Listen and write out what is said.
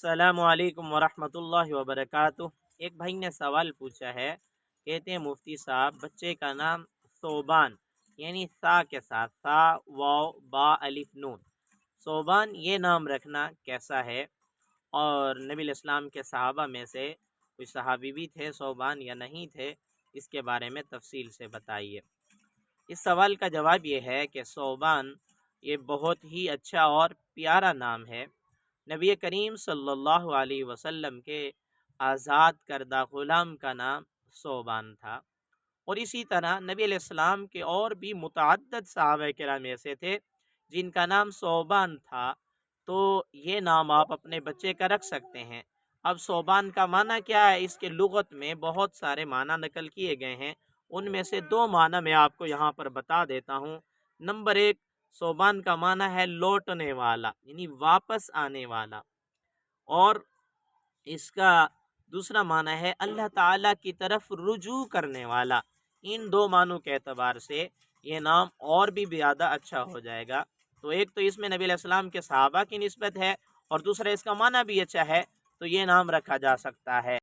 अस्सलामु अलैकुम वरहमतुल्लाहि वबरकातुह। एक भाई ने सवाल पूछा है। कहते हैं मुफ्ती साहब, बच्चे का नाम सोबान यानी सा के साथ सा वाव बा अलिफ नून सोबान ये नाम रखना कैसा है, और नबी इस्लाम के सहाबा में से कोई सहाबी भी थे सोबान या नहीं थे, इसके बारे में तफसील से बताइए। इस सवाल का जवाब ये है कि सोबान ये बहुत ही अच्छा और प्यारा नाम है। नबी करीम सल्लल्लाहु अलैहि वसल्लम के आज़ाद करदा ग़ुलाम का नाम सोबान था। और इसी तरह नबी अलैहिस्सलाम के और भी मुतअद्दिद सहाबा किराम ऐसे थे जिनका नाम सोबान था। तो ये नाम आप अपने बच्चे का रख सकते हैं। अब सोबान का माना क्या है, इसके लुगत में बहुत सारे माना नकल किए गए हैं। उनमें से दो माना मैं आपको यहाँ पर बता देता हूँ। नंबर एक, सोबान का माना है लौटने वाला यानी वापस आने वाला। और इसका दूसरा माना है अल्लाह ताला की तरफ रुजू करने वाला। इन दो मानों के एतबार से ये नाम और भी ज़्यादा अच्छा हो जाएगा। तो एक तो इसमें नबी अलैहिस्सलाम के सहाबा की निस्बत है, और दूसरा इसका माना भी अच्छा है, तो ये नाम रखा जा सकता है।